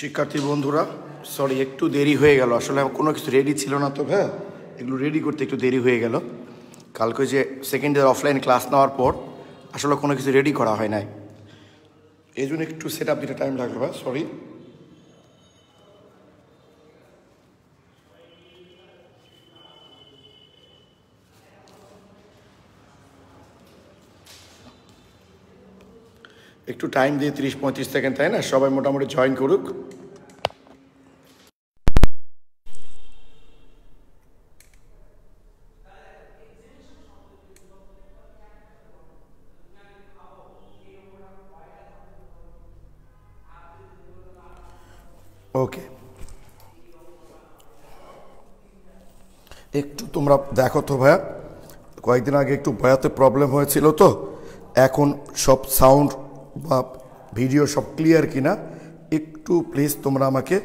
শিক্ষার্থী বন্ধুরা, সরি একটু দেরি হয়ে গেল। আসলে কোনো কিছু রেডি ছিল না, তো হ্যাঁ এগুলো রেডি করতে একটু দেরি হয়ে গেল। কালকে যে সেকেন্ড ইয়ার অফলাইন ক্লাস নেওয়ার পর আসলে কোনো কিছু রেডি করা হয় নাই, এই জন্য একটু সেট আপ দিতে টাইম লাগবে। সরি। একটু টাইম দিয়ে 30-35 সেকেন্ড, তাই না? সবাই মোটামুটি জয়েন করুক। ওকে, একটু তোমরা দেখো তো ভাইয়া, কয়েকদিন আগে একটু ভয়াতে প্রবলেম হয়েছিল, তো এখন সব সাউন্ড বা ভিডিও সব ক্লিয়ার কিনা একটু প্লিজ তোমরা আমাকে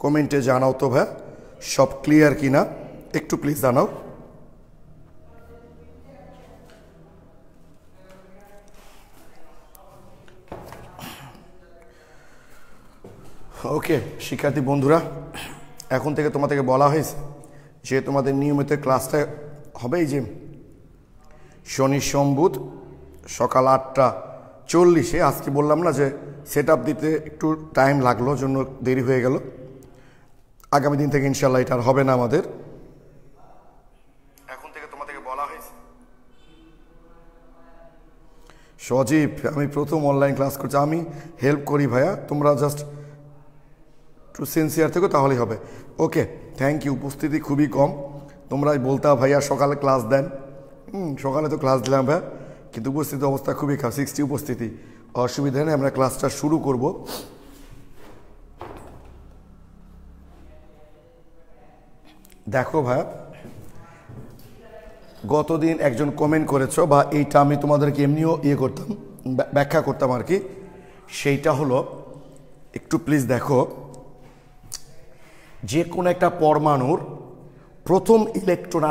কমেন্টে জানাও তো ভাইয়া, সব ক্লিয়ার কিনা একটু প্লিজ জানাও। ওকে শিক্ষার্থী বন্ধুরা, এখন থেকে তোমাদেরকে বলা হয়েছে যে তোমাদের নিয়মিত ক্লাসটা হবে এই যে শনি সোম বুধ সকাল 8:40। আজকে বললাম না যে সেট আপ দিতে একটু টাইম লাগলো, জন্য দেরি হয়ে গেল। আগামী দিন থেকে ইনশাল্লাহ এটা আর হবে না আমাদের। এখন থেকে তোমাদেরকে বলা হয়েছে। সজীব, আমি প্রথম অনলাইন ক্লাস করছি, আমি হেল্প করি ভাইয়া, তোমরা জাস্ট একটু সিনসিয়ার থেকো তাহলেই হবে। ওকে, থ্যাংক ইউ। উপস্থিতি খুবই কম, তোমরাই বলতে ভাইয়া সকালে ক্লাস দেন। সকালে তো ক্লাস দিলাম ভাইয়া, কিন্তু উপস্থিতি অবস্থা খুবই খারাপ, 60 উপস্থিতি। অসুবিধা নেই, আমরা ক্লাসটা শুরু করব। দেখো ভাইয়া, গতদিন একজন কমেন্ট করেছো, বা এইটা আমি তোমাদেরকে এমনিও করতাম, ব্যাখ্যা করতাম আর কি। সেইটা হলো, একটু প্লিজ দেখো, যে কোনো একটা পরমাণুর প্রথম ইলেকট্রন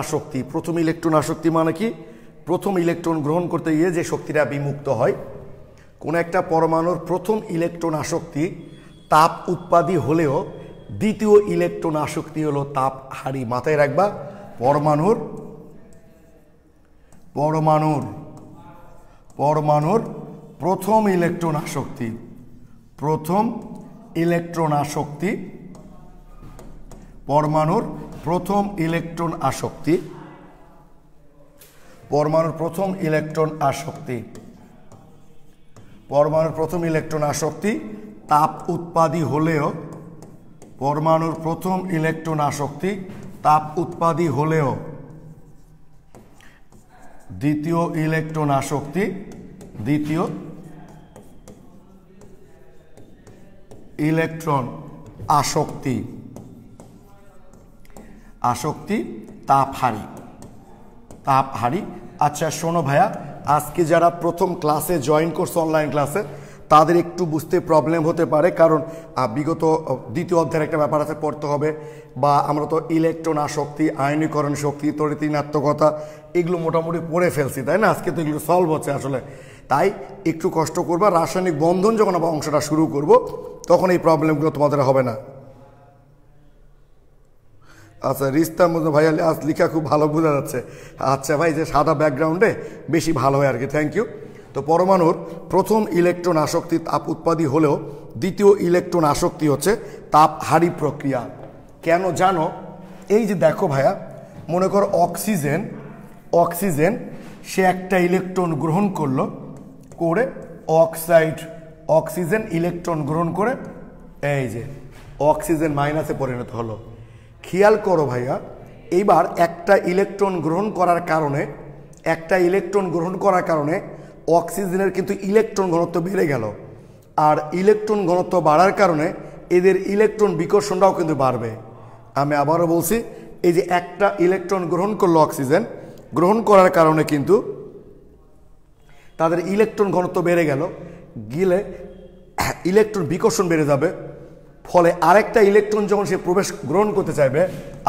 আসক্তি মানে কি? প্রথম ইলেকট্রন গ্রহণ করতে গিয়ে যে শক্তিটা বিমুক্ত হয়, কোন একটা পরমাণুর প্রথম ইলেকট্রন আসক্তি তাপ উৎপাদী হলেও দ্বিতীয় ইলেকট্রন আসক্তি হলো তাপ হারি। মাথায় রাখবা, পরমাণুর প্রথম ইলেকট্রন আসক্তি পরমাণুর প্রথম ইলেকট্রন আসক্তি তাপ উৎপাদী হলেও দ্বিতীয় ইলেকট্রন আসক্তি তাপ হারি। আচ্ছা শোনো ভাইয়া, আজকে যারা প্রথম ক্লাসে জয়েন করছে অনলাইন ক্লাসে, তাদের একটু বুঝতে প্রবলেম হতে পারে, কারণ বিগত দ্বিতীয় অধ্যায়ের একটা ব্যাপার আছে, পড়তে হবে। বা আমরা তো ইলেকট্রন আসক্তি, আয়নীকরণ শক্তি, তড়িৎ ঋণাত্মকতা এগুলো মোটামুটি পড়ে ফেলছি, তাই না? আজকে তো এগুলো সলভ হচ্ছে আসলে, তাই একটু কষ্ট করবা। রাসায়নিক বন্ধন যখন আমরা অংশটা শুরু করব, তখন এই প্রবলেমগুলো তোমাদের হবে না। আচ্ছা রিস্তা ভাইয়া, আজ লেখা খুব ভালো বোঝা যাচ্ছে। আচ্ছা ভাই, যে সাদা ব্যাকগ্রাউন্ডে বেশি ভালো হয় আর কি, থ্যাংক ইউ। তো পরমাণুর প্রথম ইলেকট্রন আসক্তি তাপ উৎপাদী হলেও দ্বিতীয় ইলেকট্রন আসক্তি হচ্ছে তাপ হারি প্রক্রিয়া। কেন জানো? এই যে দেখো ভাইয়া, মনে করো অক্সিজেন সে একটা ইলেকট্রন গ্রহণ করলো, করে অক্সিজেন ইলেকট্রন গ্রহণ করে এই যে অক্সিজেন মাইনাসে পরিণত হলো। খেয়াল করো ভাইয়া, এইবার একটা ইলেকট্রন গ্রহণ করার কারণে অক্সিজেনের কিন্তু ইলেকট্রন ঘনত্ব বেড়ে গেল, আর ইলেকট্রন ঘনত্ব বাড়ার কারণে এদের ইলেকট্রন বিকর্ষণটাও কিন্তু বাড়বে। আমি আবারও বলছি, এই যে একটা ইলেকট্রন গ্রহণ করলো অক্সিজেন, গ্রহণ করার কারণে কিন্তু তাদের ইলেকট্রন ঘনত্ব বেড়ে গেলে ইলেকট্রন বিকর্ষণ বেড়ে যাবে। ফলে আরেকটা ইলেকট্রন যখন সে গ্রহণ করতে চাইবে,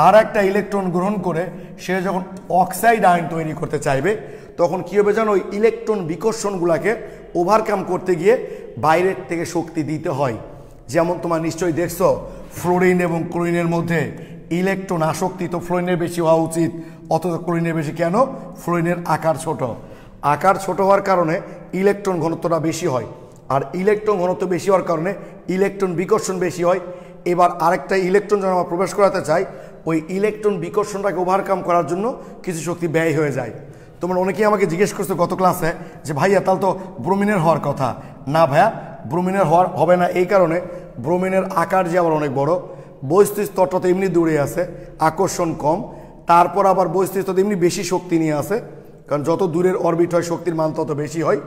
আর একটা ইলেকট্রন গ্রহণ করে সে যখন অক্সাইড আয়ন তৈরি করতে চাইবে, তখন কী হবে জানো? ওই ইলেকট্রন বিকর্ষণগুলোকে ওভারকাম করতে গিয়ে বাইরের থেকে শক্তি দিতে হয়। যেমন তোমার নিশ্চয়ই দেখছো ফ্লোরিন এবং ক্লোরিনের মধ্যে ইলেকট্রন আসক্তি তো ফ্লোরিনের বেশি হওয়া উচিত, অথচ ক্লোরিনের বেশি। কেন? ফ্লোরিনের আকার ছোট। আকার ছোট হওয়ার কারণে ইলেকট্রন ঘনত্বটা বেশি হয়, আর ইলেকট্রন ঘনত্ব বেশি হওয়ার কারণে ইলেকট্রন বিকর্ষণ বেশি হয়। এবার আরেকটা ইলেকট্রন যখন আমরা প্রবেশ করাতে চাই, ওই ইলেকট্রন বিকর্ষণটাকে ওভারকাম করার জন্য কিছু শক্তি ব্যয় হয়ে যায়। তোমরা অনেকেই আমাকে জিজ্ঞেস করছো গত ক্লাসে যে ভাইয়া তাহলে তো ব্রোমিনের হওয়ার কথা। না ভাইয়া, ব্রোমিনের হবে না। এই কারণে ব্রোমিনের আকার যে আবার অনেক বড়, বৈস্থিক স্তরটা তো এমনি দূরে আছে, আকর্ষণ কম, তারপর আবার বৈস্থিক স্তর এমনি বেশি শক্তি নিয়ে আসে, কারণ যত দূরের অরবিট হয় শক্তির মান তত বেশি হয়।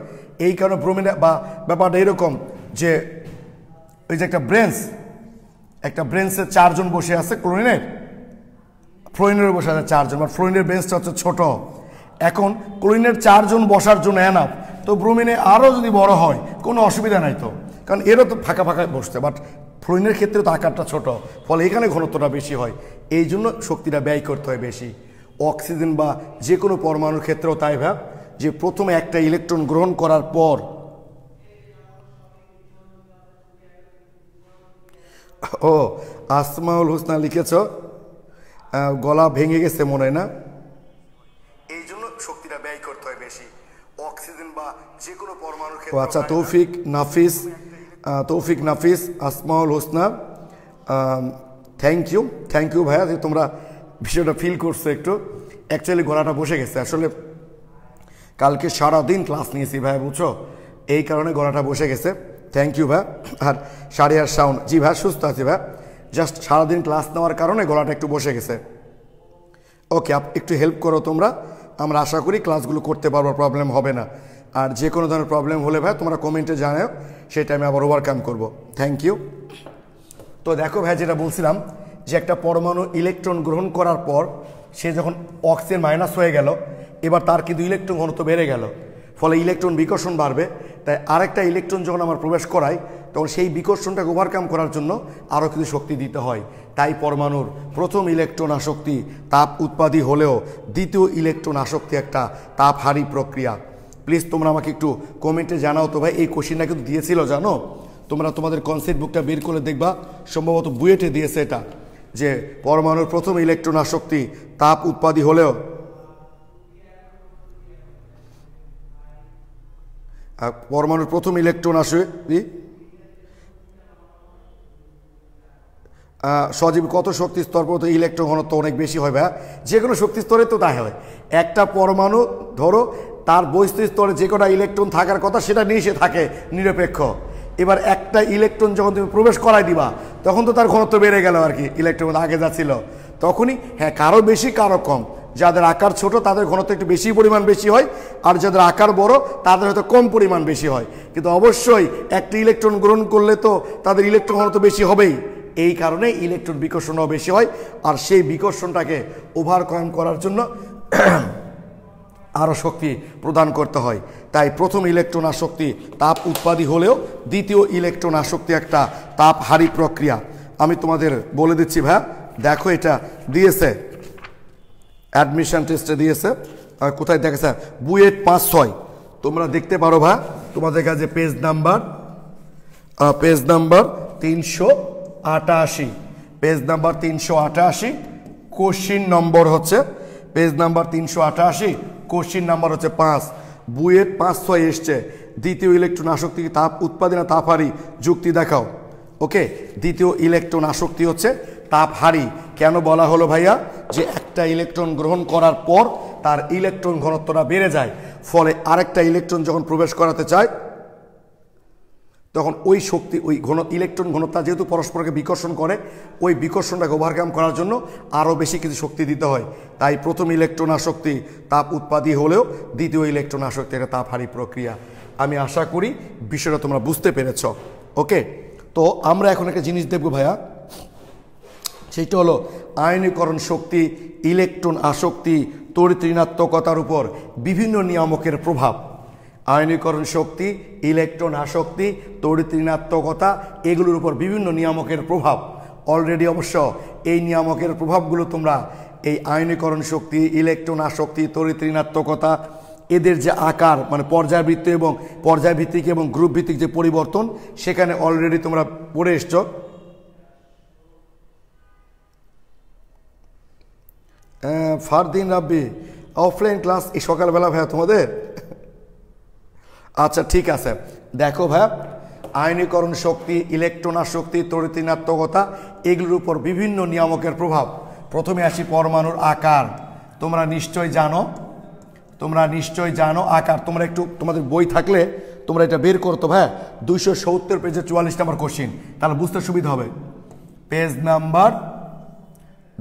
এই কারণে ব্রোমিনের বা ব্যাপারটা এরকম যে ওই যে একটা ব্রেঞ্চে 4 জন বসে আছে ক্লোরিনের, ফ্লোরিনের বসে আছে 4 জন, বাট ফ্লোরিনের বেঞ্চটা হচ্ছে ছোট। এখন ক্লোরিনের 4 জন বসার জন্য এনাফ, তো ব্রোমিনে আরও যদি বড় হয় কোনো অসুবিধা নাই তো, কারণ এরও তো ফাঁকা ফাঁকা বসতে, বাট ফ্লোরিনের ক্ষেত্রে তো আকারটা ছোট, ফলে এখানে ঘনত্বটা বেশি হয়, এই জন্য শক্তিটা ব্যয় করতে হয় বেশি। অক্সিজেন বা যে কোনো পরমাণুর ক্ষেত্রেও তাই ভাব যে প্রথমে একটা ইলেকট্রন গ্রহণ করার পর ও আসমাউল হোসনা লিখেছ গলা ভেঙে গেছে মনে হয় না, এই জন্য শক্তিটা ব্যয় করতে হয় বেশি। অক্সিজেন বা যে কোনো পরমাণুর ক্ষেত্রে। আচ্ছা, তৌফিক নাফিস আসমাউল হোসনা, থ্যাংক ইউ ভাইয়া যে তোমরা বিষয়টা ফিল করছো একটু। অ্যাকচুয়ালি গলাটা বসে গেছে, আসলে কালকে সারাদিন ক্লাস নিয়েছি ভাইয়া, বুঝছো, এই কারণে গলাটা বসে গেছে। থ্যাংক ইউ ভাই। আর শাড়িয়ার সাউন্ড, জি ভাই সুস্থ আছি ভাই, জাস্ট সারাদিন ক্লাস নেওয়ার কারণে গলাটা একটু বসে গেছে। ওকে, একটু হেল্প করো তোমরা, আমরা আশা করি ক্লাসগুলো করতে পারবো, প্রবলেম হবে না। আর যে কোনো ধরনের প্রবলেম হলে ভাই তোমরা কমেন্টে জানাও, সেটা আমি আবার ওভারকাম করব। Thank you. তো দেখো ভাই, যেটা বলছিলাম যে একটা পরমাণু ইলেকট্রন গ্রহণ করার পর সে যখন অক্সিজেন মাইনাস হয়ে গেল, এবার তার কিন্তু ইলেকট্রন ঘনত্ব বেড়ে গেল, ফলে ইলেকট্রন বিকর্ষণ বাড়বে। তাই আরেকটা ইলেকট্রন যখন আমার প্রবেশ করাই, তখন সেই বিকর্ষণটাকে ওভারকাম করার জন্য আরও কিছু শক্তি দিতে হয়। তাই পরমাণুর প্রথম ইলেকট্রন আসক্তি তাপ উৎপাদী হলেও দ্বিতীয় ইলেকট্রন আসক্তি একটা তাপহারী প্রক্রিয়া। প্লিজ তোমরা আমাকে একটু কমেন্টে জানাও তো ভাই, এই কোশ্চেনটা কিন্তু দিয়েছিল জানো, তোমরা তোমাদের কনসেপ্ট বুকটা বের করে দেখবা, সম্ভবত বুয়েটে দিয়েছে এটা, যে পরমাণুর প্রথম ইলেকট্রন আসক্তি তাপ উৎপাদী হলেও পরমাণুর প্রথম ইলেকট্রন আসক্তি সজীব কত শক্তি স্তর পর্যন্ত ইলেকট্রন ঘনত্ব অনেক বেশি হয় ভাই, যে কোনো শক্তি স্তরে তো তাই হয়। একটা পরমাণু ধরো তার বৈস্থিক স্তরে যে কটা ইলেকট্রন থাকার কথা সেটা নিয়ে সে থাকে নিরপেক্ষ। এবার একটা ইলেকট্রন যখন তুমি প্রবেশ করাই দিবা, তখন তো তার ঘনত্ব বেড়ে গেল আর কি, ইলেকট্রন আগে যা ছিল তখনই। হ্যাঁ, কারো বেশি কারো কম, যাদের আকার ছোট তাদের ঘনত্ব একটু বেশি পরিমাণ বেশি হয়, আর যাদের আকার বড় তাদের হয়তো কম পরিমাণ বেশি হয়। কিন্তু অবশ্যই একটা ইলেকট্রন গ্রহণ করলে তো তাদের ইলেকট্রন ঘনত্ব বেশি হবেই, এই কারণে ইলেকট্রন বিকর্ষণও বেশি হয়। আর সেই বিকর্ষণটাকে ওভারকাম করার জন্য আরও শক্তি প্রদান করতে হয়। তাই প্রথম ইলেকট্রন আসক্তি তাপ উৎপাদী হলেও দ্বিতীয় ইলেকট্রন আসক্তি একটা তাপহারী প্রক্রিয়া। আমি তোমাদের বলে দিচ্ছি ভাই, দেখো এটা দিয়েছে অ্যাডমিশন টেস্টে দিয়েছে, কোথায় দেখেছে, বুয়েট 5-6, তোমরা দেখতে পারো ভাই, তোমাদের কাছে page number 388, page number 388, question number হচ্ছে পেজ নাম্বার 388, কোশ্চিন নাম্বার হচ্ছে 5, বুয়েট 5-6 এসছে, দ্বিতীয় ইলেকট্রন আসক্তি তাপ উৎপাদী না তাপহারী, যুক্তি দেখাও। ওকে, দ্বিতীয় ইলেকট্রন আসক্তি হচ্ছে তাপহারী। কেন বলা হলো ভাইয়া, যে একটা ইলেকট্রন গ্রহণ করার পর তার ইলেকট্রন ঘনত্বটা বেড়ে যায়, ফলে আরেকটা ইলেকট্রন যখন প্রবেশ করাতে চায় তখন ওই শক্তি ওই ইলেকট্রন ঘনত্ব যেহেতু পরস্পরকে বিকর্ষণ করে, ওই বিকর্ষণটাকে ওভারকাম করার জন্য আরও বেশি কিছু শক্তি দিতে হয়। তাই প্রথম ইলেকট্রন আসক্তি তাপ উৎপাদী হলেও দ্বিতীয় ইলেকট্রন আসক্তি একটা তাপহারী প্রক্রিয়া। আমি আশা করি বিষয়টা তোমরা বুঝতে পেরেছ। ওকে, তো আমরা এখন একটা জিনিস দেখব ভাইয়া, সেটা হলো আয়নীকরণ শক্তি, ইলেকট্রন আসক্তি, তড়িৎ ঋণাত্মকতার উপর বিভিন্ন নিয়ামকের প্রভাব। আয়নীকরণ শক্তি, ইলেকট্রন আসক্তি, তড়িৎ ঋণাত্মকতা, এগুলোর উপর বিভিন্ন নিয়ামকের প্রভাব। অলরেডি অবশ্য এই নিয়ামকের প্রভাবগুলো তোমরা এই আয়নীকরণ শক্তি, ইলেকট্রন আসক্তি, তড়িৎ ঋণাত্মকতা, এদের যে আকার মানে পর্যায়ভিত্তিক এবং গ্রুপ ভিত্তিক যে পরিবর্তন সেখানে অলরেডি তোমরা পড়ে এসছো। ফারদিন রাব্বি অফলাইন ক্লাস এই সকালবেলা ভাইয়া তোমাদের? আচ্ছা ঠিক আছে, দেখো ভাইয়া আয়নীকরণ শক্তি, ইলেকট্রন আসক্তি, তড়িৎ ঋণাত্মকতা এগুলোর উপর বিভিন্ন নিয়ামকের প্রভাব। প্রথমে আসি পরমাণুর আকার। তোমরা নিশ্চয় জানো আকার। তোমরা একটু তোমাদের বই থাকলে তোমরা এটা বের করতো ভাইয়া, 270 পেজে 44 নম্বর কোশ্চিন, তাহলে বুঝতে সুবিধা হবে। পেজ নাম্বার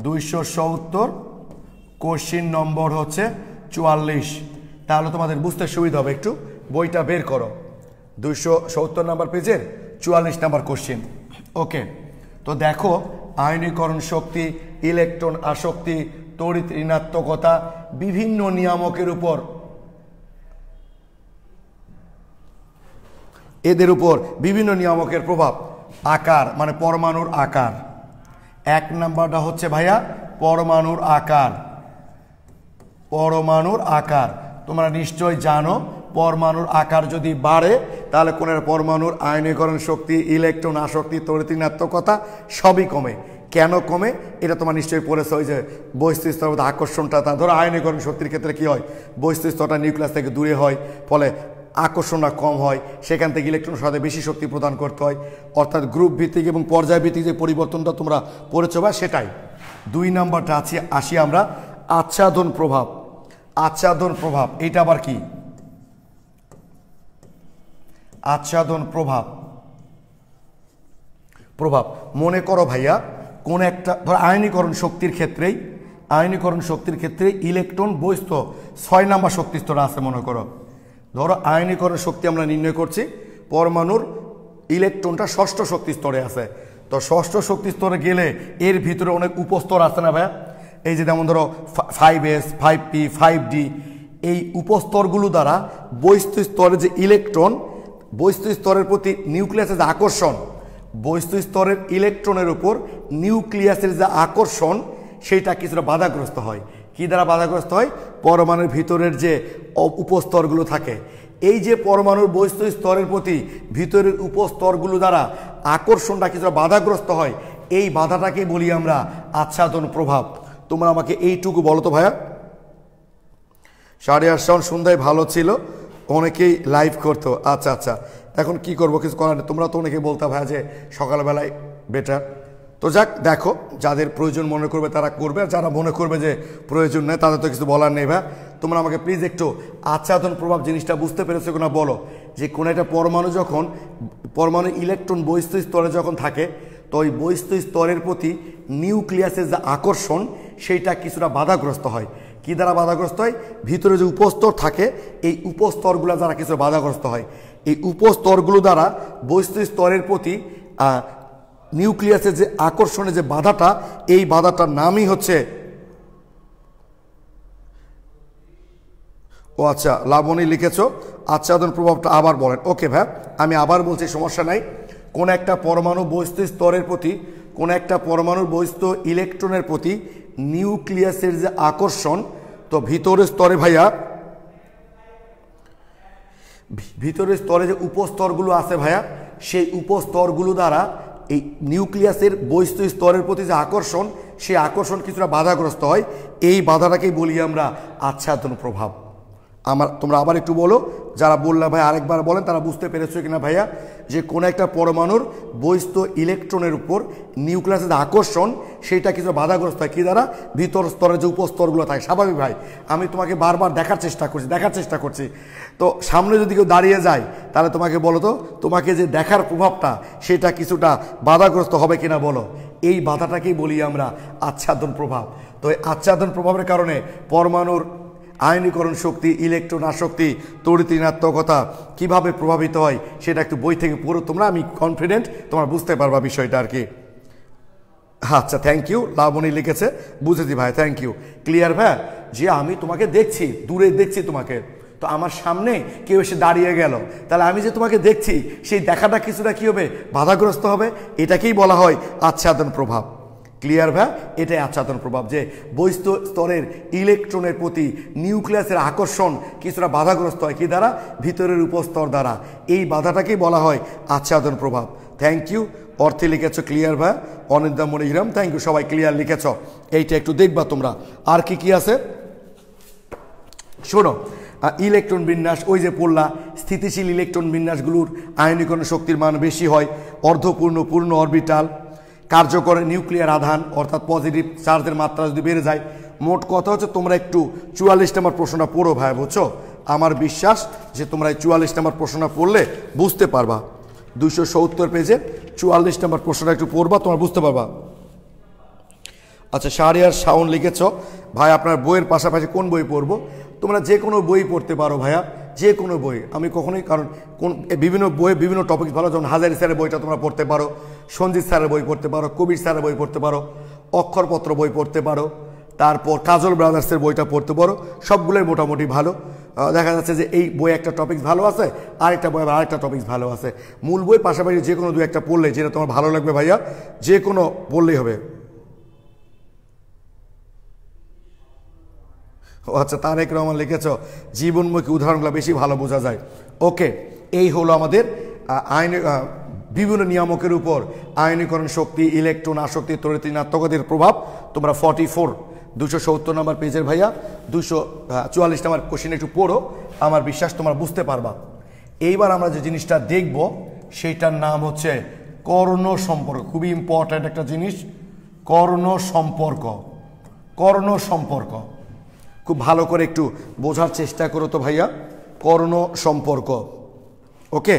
270, কোশ্চিন নম্বর হচ্ছে 44, তাহলে তোমাদের বুঝতে সুবিধা হবে। একটু বইটা বের করো, 270 নম্বর পেজের 44 নম্বর কোশ্চিন। ওকে, তো দেখো আয়নীকরণ শক্তি, ইলেকট্রন আসক্তি, তড়িৎ ঋণাত্মকতা বিভিন্ন নিয়ামকের উপর, এদের উপর বিভিন্ন নিয়ামকের প্রভাব। আকার মানে পরমাণুর আকার। 1 নাম্বারটা হচ্ছে ভাইয়া পরমাণুর আকার। তোমরা নিশ্চয় জানো পরমাণুর আকার যদি বাড়ে তাহলে কোন পরমাণুর আয়নীকরণ শক্তি, ইলেকট্রন আসক্তি, তড়িৎ ঋণাত্মকতা সবই কমে। কেন কমে এটা তোমরা নিশ্চয়ই পড়েছো, ওই যে বহিস্থ স্তরের মধ্যে আকর্ষণটা, তা ধরো আয়নীকরণ শক্তির ক্ষেত্রে কি হয়, বহিস্থ স্তরটা নিউক্লিয়াস থেকে দূরে হয়, ফলে আকর্ষণটা কম হয়, সেখান থেকে ইলেকট্রন সাথে বেশি শক্তি প্রদান করতে হয়। অর্থাৎ গ্রুপ ভিত্তিক এবং পর্যায়ভিত্তিক যে পরিবর্তনটা তোমরা পড়েছো বা সেটাই। 2 নাম্বারটা আসি আমরা আচ্ছাদন প্রভাব। এটা আবার কি? আচ্ছাদন প্রভাব মনে করো ভাইয়া কোন একটা ধর আয়নীকরণ শক্তির ক্ষেত্রে ইলেকট্রন বহিস্থ 6 নাম্বার শক্তি স্তর আছে মনে করো। ধরো আয়নীকরণ শক্তি আমরা নির্ণয় করছি, পরমাণুর ইলেকট্রনটা 6ষ্ঠ শক্তি স্তরে আছে। তো 6ষ্ঠ শক্তি স্তরে গেলে এর ভিতরে অনেক উপস্তর আছে না ভাইয়া, এই যে যেমন ধরো 5s, 5p, 5d, এই উপস্তরগুলো দ্বারা বহিস্থ স্তরে যে ইলেকট্রন, বহিস্থ স্তরের প্রতি নিউক্লিয়াসের যে আকর্ষণ, বহিস্থ স্তরের ইলেকট্রনের উপর নিউক্লিয়াসের যে আকর্ষণ সেইটা কিছুটা বাধাগ্রস্ত হয়। কি দ্বারা বাধাগ্রস্ত হয়? পরমাণুর ভিতরের যে উপস্তরগুলো থাকে, এই যে পরমাণুর বহিস্থ স্তরের প্রতি ভিতরের উপস্তরগুলো দ্বারা আকর্ষণটা কিছুটা বাধাগ্রস্ত হয়। এই বাধাটাকেই বলি আমরা আচ্ছাদন প্রভাব। তোমরা আমাকে এইটুকু বলো তো ভাইয়া। 8:30 সন্ধ্যায় ভালো ছিল, অনেকেই লাইভ করতো। আচ্ছা, এখন কি করবো, কিছু করার নেই। তোমরা তো অনেকে বলতে ভাইয়া যে সকালবেলায় বেটার। তো যাক, দেখো যাদের প্রয়োজন মনে করবে তারা করবে, আর যারা মনে করবে যে প্রয়োজন নেই তাদের তো কিছু বলার নেই ভাইয়া। তোমরা আমাকে প্লিজ একটু আচ্ছাদন প্রভাব জিনিসটা বুঝতে পেরেছো কিনা বলো। যে কোনো একটা পরমাণু ইলেকট্রন বহিস্থ স্তরে যখন থাকে, তো ওই বহিস্থ স্তরের প্রতি নিউক্লিয়াসের যে আকর্ষণ সেইটা কিছুটা বাধাগ্রস্ত হয়। কি দ্বারা বাধাগ্রস্ত হয়? ভিতরে যে উপস্তর থাকে এই উপস্তরগুলো দ্বারা কিছু বাধাগ্রস্ত হয়। এই উপস্তরগুলো দ্বারা বহিস্থ স্তরের প্রতি নিউক্লিয়াসের যে আকর্ষণের যে বাধাটা, এই বাধাটার নামই হচ্ছে, আচ্ছা লাবণী লিখেছো, আচ্ছাদন প্রভাবটা আবার বলেন। ওকে ভাই, আমি আবার বলছি, সমস্যা নাই। কোন একটা পরমাণু বহিস্থ স্তরের প্রতি, কোন একটা পরমাণুর বহিস্থ ইলেকট্রনের প্রতি নিউক্লিয়াসের যে আকর্ষণ, তো ভিতরের স্তরে ভাইয়া, ভিতরের স্তরে যে উপস্তরগুলো আছে ভাইয়া, সেই উপস্তরগুলো দ্বারা এই নিউক্লিয়াসের বহিস্থ স্তরের প্রতি যে আকর্ষণ, সেই আকর্ষণ কিছুটা বাধাগ্রস্ত হয়। এই বাধাটাকেই বলি আমরা আচ্ছাদন প্রভাব। তোমরা আবার একটু বলো, যারা বললে ভাই আরেকবার বলেন, তারা বুঝতে পেরেছো কিনা ভাইয়া যে কোনো একটা পরমাণুর বহিস্থ ইলেকট্রনের উপর নিউক্লিয়াসের যে আকর্ষণ সেইটা কিছু বাধাগ্রস্ত হয়। কী দ্বারা? ভিতর স্তরের যে উপস্তরগুলো থাকে। স্বাভাবিক ভাই, আমি তোমাকে বারবার দেখার চেষ্টা করছি। তো সামনে যদি কেউ দাঁড়িয়ে যায় তাহলে তোমাকে বলো তো, তোমাকে যে দেখার প্রভাবটা সেটা কিছুটা বাধাগ্রস্ত হবে কিনা বলো। এই বাধাটাকেই বলি আমরা আচ্ছাদন প্রভাব। তো এই আচ্ছাদন প্রভাবের কারণে পরমাণুর আয়নীকরণ শক্তি, ইলেকট্রন আসক্তি, তড়িৎ ঋণাত্মকতা কিভাবে প্রভাবিত হয় সেটা একটু বই থেকে পড়ো তোমরা। আমি কনফিডেন্ট তোমরা বুঝতে পারবা বিষয়টা আর কি। আচ্ছা, থ্যাংক ইউ, লাবণী লিখেছে, বুঝেছি ভাই, থ্যাংক ইউ। ক্লিয়ার ভাই? যে আমি তোমাকে দেখছি, দূরে দেখছি তোমাকে, তো আমার সামনে কেউ এসে দাঁড়িয়ে গেল, তাহলে আমি যে তোমাকে দেখছি সেই দেখাটা কিছুটা কী হবে? বাধাগ্রস্ত হবে। এটাকেই বলা হয় আচ্ছাদন প্রভাব। ক্লিয়ার ভাই? এটাই আচ্ছাদন প্রভাব, যে বহিস্থ স্তরের ইলেকট্রনের প্রতি নিউক্লিয়াসের আকর্ষণ কিছুটা বাধাগ্রস্ত হয় কি দ্বারা? ভিতরের উপস্তর দ্বারা। এই বাধাটাকেই বলা হয় আচ্ছাদন প্রভাব। থ্যাংক ইউ, অর্থে লিখেছ ক্লিয়ার ভাই, অনিন্দা মণিগ্রাম, থ্যাংক ইউ, সবাই ক্লিয়ার লিখেছ। এইটা একটু দেখবা তোমরা। আর কি কি আছে শোনো, ইলেকট্রন বিন্যাস ওই যে পড়লা, স্থিতিশীল ইলেকট্রন বিন্যাসগুলোর আয়নীকরণ শক্তির মান বেশি হয়, অর্ধপূর্ণ, পূর্ণ অরবিটাল, কার্যকর নিউক্লিয়ার আধান অর্থাৎ পজিটিভ চার্জের মাত্রা যদি বেড়ে যায়। মোট কথা হচ্ছে তোমরা একটু 44 নম্বর প্রশ্নটা পড়ো ভাই, বুঝছো? আমার বিশ্বাস যে তোমরা এই 44 নম্বর প্রশ্নটা পড়লে বুঝতে পারবা। 270 পেজে 44 নম্বর প্রশ্নটা একটু পড়বা, তোমরা বুঝতে পারবা। আচ্ছা, শাহরিয়ার শাওন লিখেছ ভাই আপনার বইয়ের পাশাপাশি কোন বই পড়বো? তোমরা যে কোনো বই পড়তে পারো ভাইয়া, যে কোনো বই। আমি কখনোই, কারণ কোন বিভিন্ন বইয়ে বিভিন্ন টপিক ভালো, যেমন হাজারি স্যারের বইটা তোমরা পড়তে পারো, সঞ্জিত স্যারের বই পড়তে পারো, কবির স্যারের বই পড়তে পারো, অক্ষরপত্র বই পড়তে পারো, তারপর কাজল ব্রাদার্সের বইটা পড়তে পারো, সবগুলোই মোটামুটি ভালো। দেখা যাচ্ছে যে এই বই একটা টপিক ভালো আছে, আরেকটা বই আরেকটা টপিক ভালো আছে। মূল বই পাশাপাশি যে কোনো দু একটা পড়লে যেটা তোমার ভালো লাগবে ভাইয়া, যে কোনো পড়লেই হবে। ও আচ্ছা, তারেক রহমান লিখেছ জীবনমুখী উদাহরণগুলো বেশি ভালো বোঝা যায়। ওকে, এই হলো আমাদের আইন বিভিন্ন নিয়ামকের উপর আয়নীকরণ শক্তি, ইলেকট্রন আসক্তি, তড়িৎ ঋণাত্মকতার প্রভাব। তোমরা 44 270 নম্বর পেজের ভাইয়া 244 নম্বর কোশ্চেন একটু পড়ো, আমার বিশ্বাস তোমরা বুঝতে পারবা। এইবার আমরা যে জিনিসটা দেখব সেইটার নাম হচ্ছে কর্ণ সম্পর্ক। খুবই ইম্পর্ট্যান্ট একটা জিনিস, কর্ণ সম্পর্ক। কর্ণ সম্পর্ক খুব ভালো করে একটু বোঝার চেষ্টা করো তো ভাইয়া, কর্ণ সম্পর্ক। ওকে,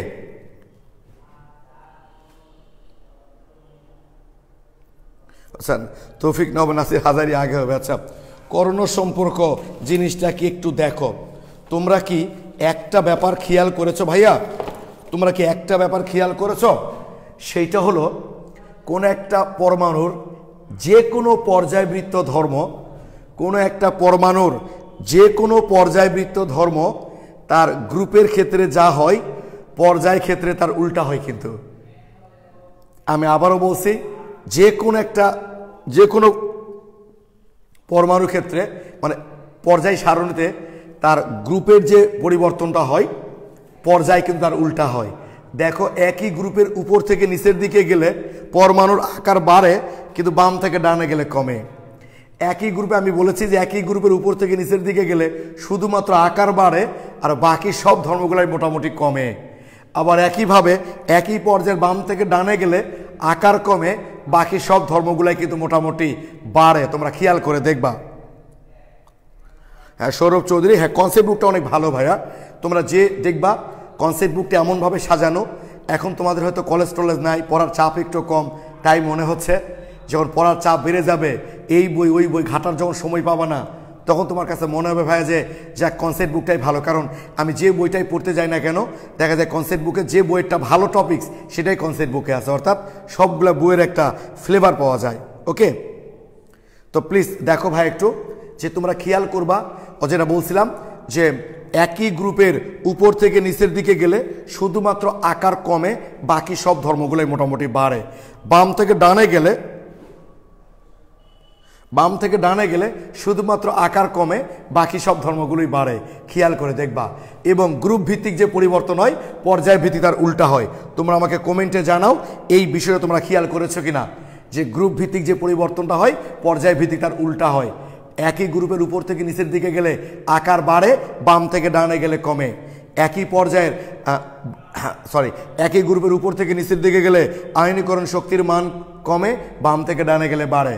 আচ্ছা, তৌফিক নব নাসির হাজারি আগে হবে। আচ্ছা, কর্ণ সম্পর্ক জিনিসটা কি একটু দেখো। তোমরা কি একটা ব্যাপার খেয়াল করেছো ভাইয়া? তোমরা কি একটা ব্যাপার খেয়াল করেছো? সেইটা হলো কোন একটা পরমাণুর যে কোনো পর্যায়বৃত্ত ধর্ম, কোনো একটা পরমাণুর যে কোনো পর্যায়বৃত্ত ধর্ম তার গ্রুপের ক্ষেত্রে যা হয় পর্যায় ক্ষেত্রে তার উল্টা হয়। কিন্তু আমি আবারও বলছি, যে কোনো পরমাণু ক্ষেত্রে মানে পর্যায় সারণীতে তার গ্রুপের যে পরিবর্তনটা হয় পর্যায় কিন্তু তার উল্টা হয়। দেখো, একই গ্রুপের উপর থেকে নিচের দিকে গেলে পরমাণুর আকার বাড়ে, কিন্তু বাম থেকে ডানে গেলে কমে। একই গ্রুপে আমি বলেছি যে একই গ্রুপের উপর থেকে নিচের দিকে গেলে শুধুমাত্র আকার বাড়ে আর বাকি সব ধর্মগুলাই মোটামুটি কমে। আবার একইভাবে একই পর্যায়ের বাম থেকে ডানে গেলে আকার কমে, বাকি সব ধর্মগুলাই কিন্তু মোটামুটি বাড়ে। তোমরা খেয়াল করে দেখবা। হ্যাঁ, সৌরভ চৌধুরী, হ্যাঁ কনসেপ্ট বুকটা অনেক ভালো ভাইয়া। তোমরা যে দেখবা কনসেপ্ট বুকটা এমনভাবে সাজানো, এখন তোমাদের হয়তো কলেজ টলেজ নাই, পড়ার চাপ একটু কম, তাই মনে হচ্ছে যখন পড়ার চাপ বেড়ে যাবে, এই বই ওই বই ঘাটার যখন সময় পাবা না, তখন তোমার কাছে মনে হবে ভাইয়া যে যাক কনসেপ্ট বুকটাই ভালো। কারণ আমি যে বইটাই পড়তে যাই না কেন, দেখা যায় কনসেপ্ট বুকে যে বইটা ভালো টপিকস সেটাই কনসেপ্ট বুকে আছে, অর্থাৎ সবগুলো বইয়ের একটা ফ্লেভার পাওয়া যায়। ওকে, তো প্লিজ দেখো ভাই একটু, যে তোমরা খেয়াল করবা, ও যেটা বলছিলাম যে একই গ্রুপের উপর থেকে নিচের দিকে গেলে শুধুমাত্র আকার কমে, বাকি সব ধর্মগুলোই মোটামুটি বাড়ে। বাম থেকে ডানে গেলে শুধুমাত্র আকার কমে, বাকি সব ধর্মগুলোই বাড়ে। খেয়াল করে দেখবা। এবং গ্রুপ ভিত্তিক যে পরিবর্তন হয় পর্যায় ভিত্তিক তার উল্টা হয়। তোমরা আমাকে কমেন্টে জানাও এই বিষয়ে তোমরা খেয়াল করেছো কিনা, যে গ্রুপ ভিত্তিক যে পরিবর্তনটা হয় পর্যায় ভিত্তিক তার উল্টা হয়। একই গ্রুপের উপর থেকে নিচের দিকে গেলে আকার বাড়ে, বাম থেকে ডানে গেলে কমে। একই গ্রুপের উপর থেকে নিচের দিকে গেলে আয়নীকরণ শক্তির মান কমে, বাম থেকে ডানে গেলে বাড়ে।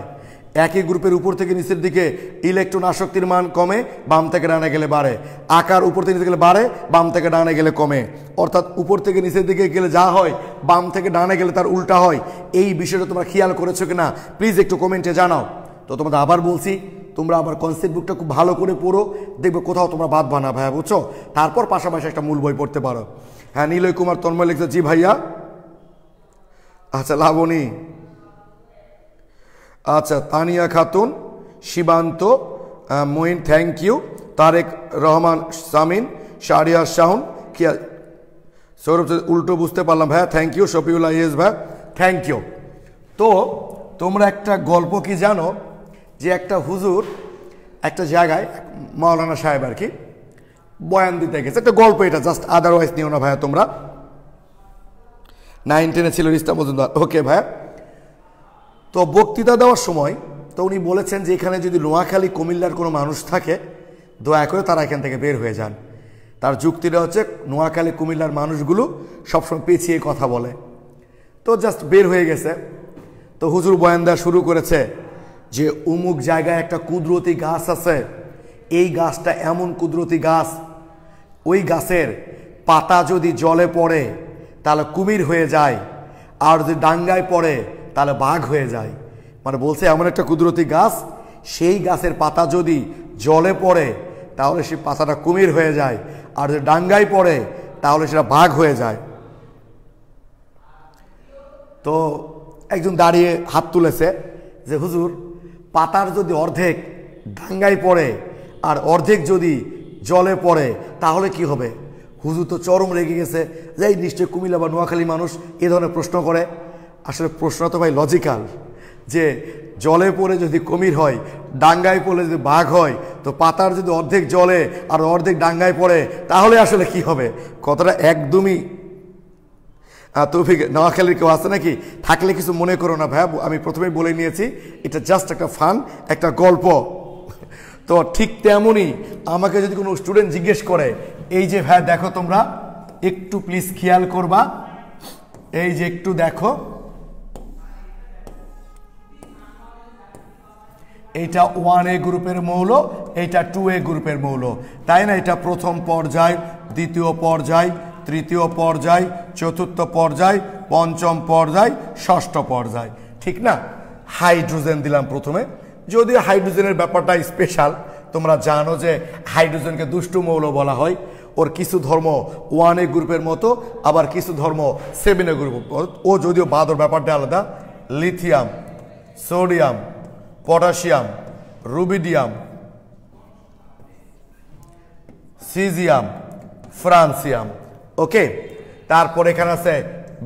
একই গ্রুপের উপর থেকে নিচের দিকে ইলেকট্রন আসক্তির মান কমে, বাম থেকে ডানে গেলে বাড়ে। আকার উপর থেকে নিচে গেলে বাড়ে, বাম থেকে ডানে গেলে কমে। অর্থাৎ উপর থেকে নিচের দিকে গেলে যা হয় বাম থেকে ডানে গেলে তার উল্টা হয়। এই বিষয়টা তোমরা খেয়াল করেছো কিনা প্লিজ একটু কমেন্টে জানাও। তো তোমাদের আবার বলছি, তোমরা আবার কনসেপ্ট বুকটা খুব ভালো করে পড়ো, দেখবে কোথাও তোমরা বাদ বানা ভাইয়া, বুঝছো? তারপর পাশাপাশি একটা মূল বই পড়তে পারো। হ্যাঁ, নীলয় কুমার তন্ময় লিখছে জি ভাইয়া। আচ্ছা, লাবণী, আচ্ছা, তানিয়া খাতুন, শিবান্ত মঈন, থ্যাংক ইউ। তারেক রহমান সামিন, শাহরিয়ার শাহন, সৌরভ উল্টো বুঝতে পারলাম ভাইয়া, থ্যাংক ইউ। শফিউল্লাহ ইয়েস ভাইয়া, থ্যাংক ইউ। তো তোমরা একটা গল্প কি জানো যে একটা হুজুর একটা জায়গায় মাওলানা সাহেব আর কি বয়ান দিতে গেছে, একটা গল্প এটা, জাস্ট আদারওয়াইজ নিও না ভাইয়া তোমরা। 9-10 ছিল রিস্তা মজুমদার, ওকে ভাইয়া। তো বক্তৃতা দেওয়ার সময় তো উনি বলেছেন যে এখানে যদি নোয়াখালী কুমিল্লার কোনো মানুষ থাকে দয়া করে তারা এখান থেকে বের হয়ে যান। তার যুক্তিটা হচ্ছে নোয়াখালী কুমিল্লার মানুষগুলো সবসময় পেছিয়ে কথা বলে। তো জাস্ট বের হয়ে গেছে। তো হুজুর বয়ান দেওয়া শুরু করেছে যে অমুক জায়গায় একটা কুদরতি গাছ আছে, এই গাছটা এমন কুদরতি গাছ, ওই গাছের পাতা যদি জলে পড়ে তাহলে কুমির হয়ে যায়, আর যদি ডাঙ্গায় পড়ে তাহলে বাঘ হয়ে যায়। মানে বলছে এমন একটা কুদরতি গাছ, সেই গাছের পাতা যদি জলে পড়ে তাহলে সেই পাতাটা কুমির হয়ে যায়, আর যদি ডাঙ্গায় পড়ে তাহলে সেটা বাঘ হয়ে যায়। তো একজন দাঁড়িয়ে হাত তুলেছে যে হুজুর, পাতার যদি অর্ধেক ডাঙ্গায় পড়ে আর অর্ধেক যদি জলে পড়ে তাহলে কি হবে? হুজুর তো চরম রেগে গেছে যে এই নিশ্চয় কুমিল্লা বা নোয়াখালী মানুষ এ ধরনের প্রশ্ন করে। আসলে প্রশ্ন তো ভাই লজিক্যাল, যে জলে পড়ে যদি কুমির হয়, ডাঙ্গায় পড়লে যদি বাঘ হয়, তো পাতার যদি অর্ধেক জলে আর অর্ধেক ডাঙ্গায় পড়ে তাহলে আসলে কি হবে? কথাটা একদমই তৌফিক নোয়াখালীর কেউ আছে নাকি? থাকলে কিছু মনে করো না ভাইয়া, আমি প্রথমেই বলে নিয়েছি এটা জাস্ট একটা ফান, একটা গল্প। তো ঠিক তেমনই আমাকে যদি কোনো স্টুডেন্ট জিজ্ঞেস করে, এই যে ভাইয়া দেখো তোমরা একটু প্লিজ খেয়াল করবা, এই যে একটু দেখো, এইটা 1A গ্রুপের মৌল, এইটা 2A গ্রুপের মৌল, তাই না? এটা প্রথম পর্যায়, দ্বিতীয় পর্যায়, তৃতীয় পর্যায়, চতুর্থ পর্যায়, পঞ্চম পর্যায়, ষষ্ঠ পর্যায়, ঠিক না? হাইড্রোজেন দিলাম প্রথমে, যদিও হাইড্রোজেনের ব্যাপারটা স্পেশাল। তোমরা জানো যে হাইড্রোজেনকে দুষ্টু মৌল বলা হয়। ওর কিছু ধর্ম 1A গ্রুপের মতো, আবার কিছু ধর্ম 7A গ্রুপ, ও যদিও বাদর ব্যাপারটা আলাদা। Lithium, sodium, potassium, rubidium, caesium, francium, okay. তারপর এখানে আছে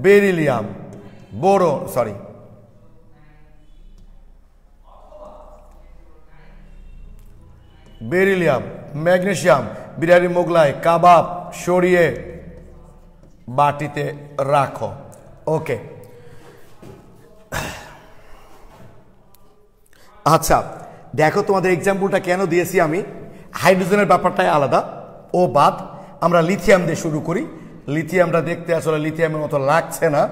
beryllium, beryllium, magnesium, biryani Mughlai, কাবাব সরিয়ে বাটিতে রাখো, ওকে। আচ্ছা দেখো, তোমাদের এক্সাম্পলটা কেন দিয়েছি আমি, হাইড্রোজেনের ব্যাপারটাই আলাদা, ও বাদ। আমরা লিথিয়াম দিয়ে শুরু করি। লিথিয়ামটা দেখতে আসলে লিথিয়ামের মতো লাগছে না,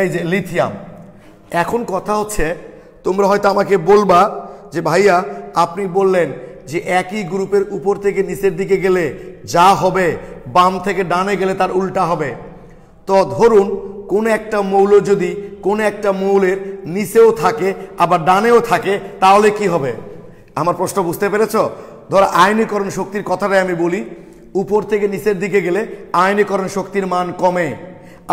এই যে লিথিয়াম। এখন কথা হচ্ছে, তোমরা হয়তো আমাকে বলবা যে ভাইয়া আপনি বললেন যে একই গ্রুপের উপর থেকে নিচের দিকে গেলে যা হবে বাম থেকে ডানে গেলে তার উল্টা হবে। তো ধরুন কোন একটা মৌল যদি কোন একটা মৌলের নিচেও থাকে আবার ডানেও থাকে তাহলে কি হবে? আমার প্রশ্ন বুঝতে পেরেছো? ধরো আয়নীকরণ শক্তির কথাটাই আমি বলি, উপর থেকে নিচের দিকে গেলে আয়নীকরণ শক্তির মান কমে,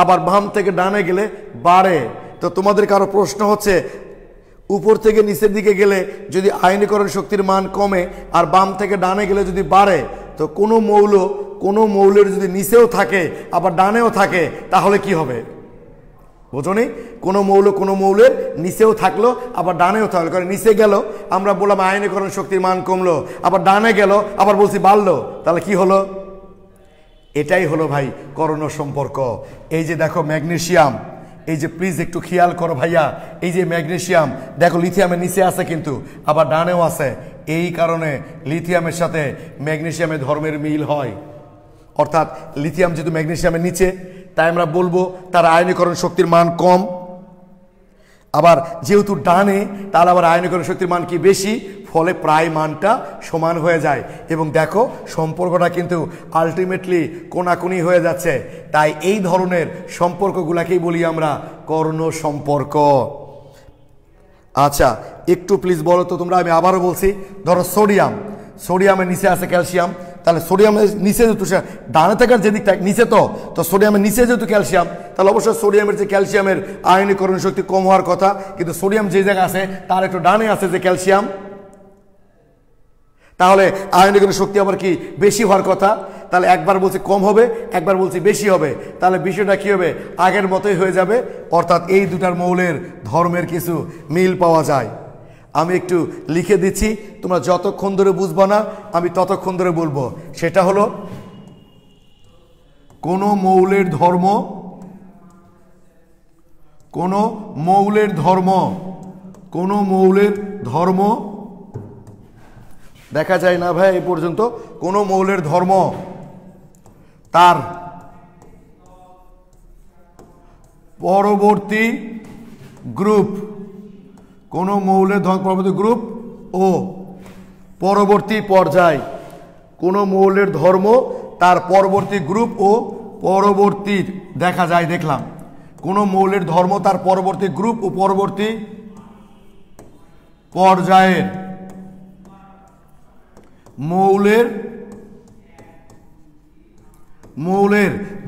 আবার বাম থেকে ডানে গেলে বাড়ে। তো তোমাদের কারো প্রশ্ন হচ্ছে, উপর থেকে নিচের দিকে গেলে যদি আয়নীকরণ শক্তির মান কমে আর বাম থেকে ডানে গেলে যদি বাড়ে, তো কোনো মৌলের যদি নিচেও থাকে আবার ডানেও থাকে তাহলে কি হবে? বোঝনি? কোনো মৌলের নিচেও থাকলো আবার ডানেও থাকলো, কারণ নিচে গেল আমরা বললাম আয়নীকরণ শক্তির মান কমলো, আবার ডানে গেল আবার বলছি বাড়লো, তাহলে কি হলো? এটাই হলো ভাই করণ সম্পর্ক। এই যে দেখো ম্যাগনেসিয়াম, এই যে প্লিজ একটু খেয়াল করো ভাইয়া, এই যে ম্যাগনেসিয়াম দেখো লিথিয়ামের নিচে আছে কিন্তু আবার ডানেও আছে, এই কারণে লিথিয়ামের সাথে ম্যাগনেসিয়ামের ধর্মের মিল হয়। অর্থাৎ লিথিয়াম যেহেতু ম্যাগনেসিয়ামের নিচে, তাই আমরা বলবো তার আয়নীকরণ শক্তির মান কম, আবার যেহেতু ডানে তাহলে আবার আয়নীকরণ শক্তির মান কি বেশি, ফলে প্রায় মানটা সমান হয়ে যায়। এবং দেখো সম্পর্কটা কিন্তু আলটিমেটলি কোনাকুনি হয়ে যাচ্ছে। তাই এই ধরনের সম্পর্কগুলাকেই বলি আমরা কর্ণ সম্পর্ক। আচ্ছা একটু প্লিজ বলো তো তোমরা, আমি আবারও বলছি, ধরো সোডিয়ামের নিচে আছে ক্যালসিয়াম, তাহলে সোডিয়ামের নিচে যেহেতু ডানে থাকার যেদিকটা নিচে, তো সোডিয়ামের নিচে যেহেতু ক্যালসিয়াম, তাহলে অবশ্যই সোডিয়ামের যে ক্যালসিয়ামের আয়নীকরণ শক্তি কম হওয়ার কথা, কিন্তু সোডিয়াম যে জায়গায় আছে তার একটু ডানে আছে যে ক্যালসিয়াম, তাহলে আয়নীকরণ শক্তি আবার কি বেশি হওয়ার কথা। তাহলে একবার বলছি কম হবে, একবার বলছি বেশি হবে, তাহলে বিষয়টা কী হবে? আগের মতোই হয়ে যাবে। অর্থাৎ এই দুটার মৌলের ধর্মের কিছু মিল পাওয়া যায়। আমি একটু লিখে দিচ্ছি, তোমরা যতক্ষণ ধরে বুঝবা না আমি ততক্ষণ ধরে বলবো। সেটা হলো কোনো মৌলের ধর্ম, কোনো মৌলের ধর্ম, কোনো মৌলের ধর্ম দেখা যায় না ভাই এই পর্যন্ত। কোনো মৌলের ধর্ম তার পরবর্তী গ্রুপ, কোনো মৌলের ধর্ম পরবর্তী গ্রুপ ও পরবর্তী পর্যায়, কোনো মৌলের ধর্ম তার পরবর্তী গ্রুপ ও পরবর্তী দেখা যায়, দেখলাম কোনো মৌলের ধর্ম তার পরবর্তী গ্রুপ ও পরবর্তী পর্যায়ের মৌলের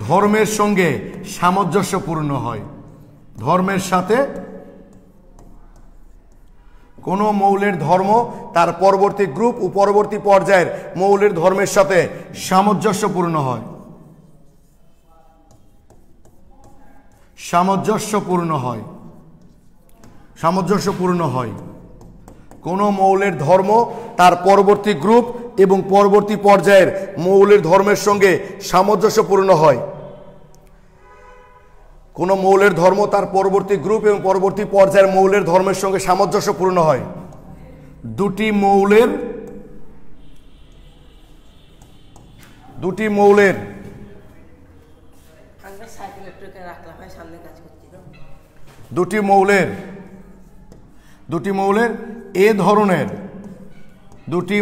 ধর্মের সঙ্গে সামঞ্জস্যপূর্ণ হয়। ধর্মের সাথে কোনো মৌলের ধর্ম তার পরবর্তী গ্রুপ ও পরবর্তী পর্যায়ের মৌলের ধর্মের সাথে সামঞ্জস্যপূর্ণ হয়। সামঞ্জস্যপূর্ণ হয়, সামঞ্জস্যপূর্ণ হয়। কোনো মৌলের ধর্ম তার পরবর্তী গ্রুপ এবং পরবর্তী পর্যায়ের মৌলের ধর্মের সঙ্গে সামঞ্জস্যপূর্ণ হয়। কোনো মৌলের ধর্ম তার পরবর্তী গ্রুপ এবং পরবর্তী পর্যায়ের মৌলের ধর্মের সঙ্গে সামঞ্জস্যপূর্ণ হয়। দুটি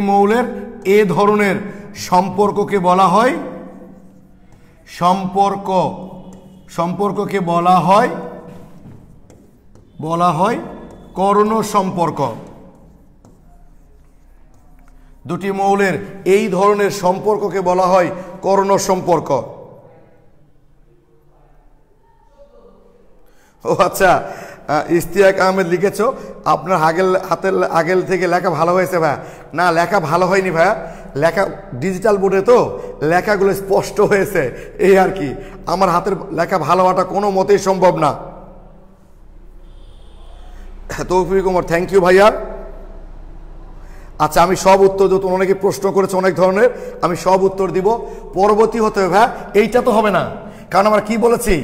মৌলের এ ধরনের সম্পর্ককে বলা হয় কর্ণ সম্পর্ক। দুটি মৌলের এই ধরনের সম্পর্ককে বলা হয় কর্ণ সম্পর্ক। ও আচ্ছা, ইশতিয়াক আহমেদ লিখেছ আপনার হাতের আগের থেকে লেখা ভালো হয়েছে ভাইয়া। না, লেখা ভালো হয়নি ভাইয়া, লেখা ডিজিটাল বোর্ডে তো লেখাগুলো স্পষ্ট হয়েছে, এই আর কি। আমার হাতের লেখা ভালো হওয়াটা কোনো মতেই সম্ভব না। তৌফিক ওমর, থ্যাংক ইউ ভাইয়া। আচ্ছা, আমি সব উত্তর দেব। তোমরা অনেকে প্রশ্ন করেছে অনেক ধরনের, আমি সব উত্তর দিব। পরবর্তী হতে হবে ভাইয়া, এইটা তো হবে না, কারণ আমরা কি বলেছি,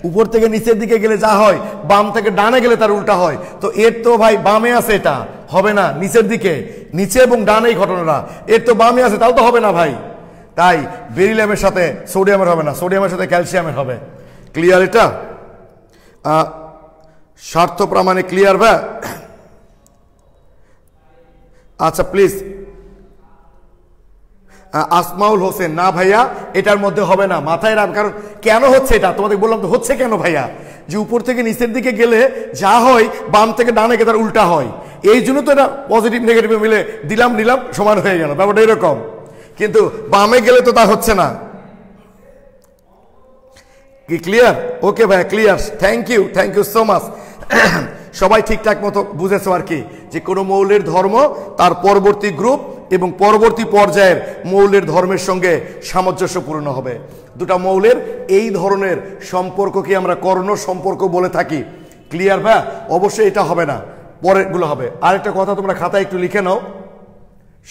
উপর থেকে নিচের দিকে গেলে যা হয় বাম থেকে ডানে গেলে তার উল্টা হয়। তো এর তো ভাই বামে আছে, এটা হবে না। নিচের দিকে, নিচে এবং ডানে ঘটনাটা, এর তো বামে আছে, তাও তো হবে না ভাই। তাই বেরিলিয়ামের সাথে সোডিয়ামের হবে না, সোডিয়ামের সাথে ক্যালসিয়ামের হবে। ক্লিয়ার? এটা স্বার্থ প্রমাণে ক্লিয়ার ভাই? আচ্ছা প্লিজ। আসমাউল হোসেন, না ভাইয়া এটার মধ্যে হবে না, মাথায় রাখ। কারণ কেন হচ্ছে এটা তোমাদের বললাম তো, হচ্ছে কেন ভাইয়া, যে উপর থেকে নিচের দিকে গেলে যা হয় বাম থেকে ডানে গেলে তার উল্টা হয়। এই জন্য তো এটা পজিটিভ নেগেটিভ মিলে দিলাম নিলাম সমান হয়ে গেল, ব্যাপারটা এরকম। কিন্তু বামে গেলে তো তা হচ্ছে না। কি ক্লিয়ার? ওকে ভাইয়া, clear. Thank you so much. সবাই ঠিকঠাক মতো বুঝেছো আর কি, যে কোনো মৌলের ধর্ম তার পরবর্তী গ্রুপ এবং পরবর্তী পর্যায়ের মৌলের ধর্মের সঙ্গে সামঞ্জস্যপূর্ণ হবে। দুটা মৌলের এই ধরনের সম্পর্ককে আমরা কর্ণ সম্পর্ক বলে থাকি। ক্লিয়ার ভাই? অবশ্যই এটা হবে না, পরেরগুলো হবে। আরেকটা কথা তোমরা খাতায় একটু লিখে নাও,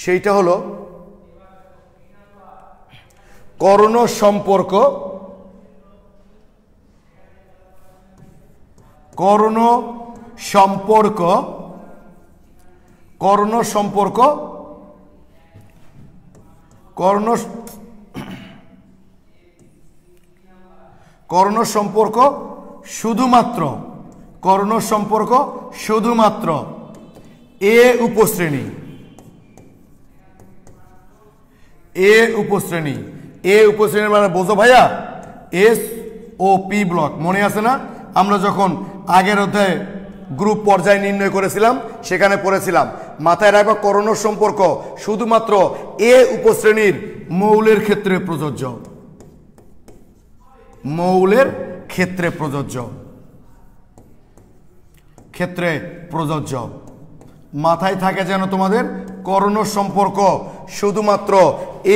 সেইটা হলো কর্ণ সম্পর্ক, কর্ণ সম্পর্ক, কর্ণ সম্পর্ক, কর্ণ সম্পর্ক শুধুমাত্র, কর্ণ সম্পর্ক শুধুমাত্র এ উপশ্রেণী, এ উপশ্রেণী। এ উপশ্রেণীর মানে বোঝো ভাইয়া, এস ও পি ব্লক। মনে আছে না, আমরা যখন আগের অধ্যায়ে গ্রুপ পর্যায় নির্ণয় করেছিলাম সেখানে পড়েছিলাম, মাথায় রাখবা কর্ণ সম্পর্ক শুধুমাত্র এ উপশ্রেণীর মৌলের ক্ষেত্রে প্রযোজ্য, মৌলের ক্ষেত্রে প্রযোজ্য, ক্ষেত্রে প্রযোজ্য। মাথায় থাকে যেন তোমাদের করণ সম্পর্ক শুধুমাত্র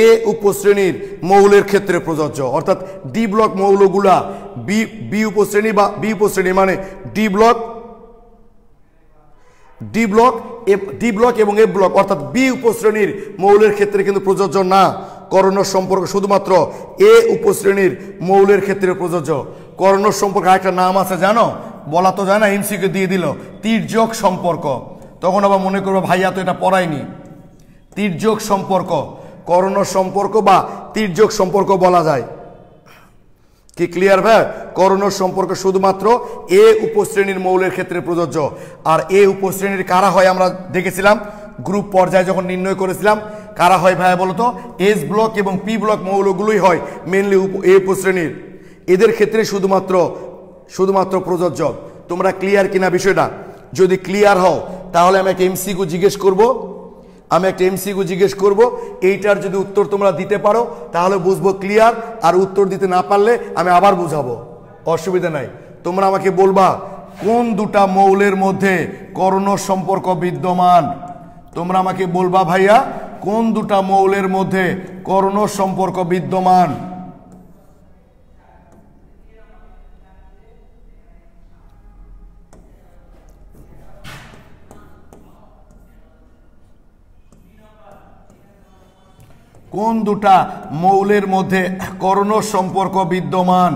এ উপশ্রেণীর মৌলের ক্ষেত্রে প্রযোজ্য, অর্থাৎ ডি ব্লক মৌলগুলা বি উপশ্রেণী বা বি উপশ্রেণী মানে ডি ব্লক এবং এফ ব্লক অর্থাৎ বি উপশ্রেণীর মৌলের ক্ষেত্রে কিন্তু প্রযোজ্য না। করণ সম্পর্ক শুধুমাত্র এ উপশ্রেণীর মৌলের ক্ষেত্রে প্রযোজ্য। করণ সম্পর্ক একটা নাম আছে জানো, বলা তো যায় না, এমসিকে দিয়ে দিল তির্যক সম্পর্ক। তখন আবার মনে করবো ভাইয়া তো এটা পড়ায়নি। তির্যক সম্পর্ক, করণ সম্পর্ক বা তির্যক সম্পর্ক বলা যায়। কি ক্লিয়ার ভাই? করণ সম্পর্ক শুধুমাত্র এ উপশ্রেণীর মৌলের ক্ষেত্রে প্রযোজ্য। আর এ উপশ্রেণীর কারা হয় আমরা দেখেছিলাম গ্রুপ পর্যায়ে যখন নির্ণয় করেছিলাম। কারা হয় ভাইয়া বলতো? এস ব্লক এবং পি ব্লক মৌলগুলোই হয় মেনলি এ উপশ্রেণীর, এদের ক্ষেত্রে শুধুমাত্র প্রযোজ্য। তোমরা ক্লিয়ার কিনা বিষয়টা? যদি ক্লিয়ার হও তাহলে আমি একটা এমসিকিউ জিজ্ঞেস করব, এইটার যদি উত্তর তোমরা দিতে পারো তাহলে বুঝবো ক্লিয়ার, আর উত্তর দিতে না পারলে আমি আবার বুঝাবো, অসুবিধা নাই। তোমরা আমাকে বলবা কোন দুটা মৌলের মধ্যে করণ সম্পর্ক বিদ্যমান। তোমরা আমাকে বলবা ভাইয়া কোন দুটা মৌলের মধ্যে করণ সম্পর্ক বিদ্যমান। কোন দুটা মৌলের মধ্যে করণ সম্পর্ক বিদ্যমান?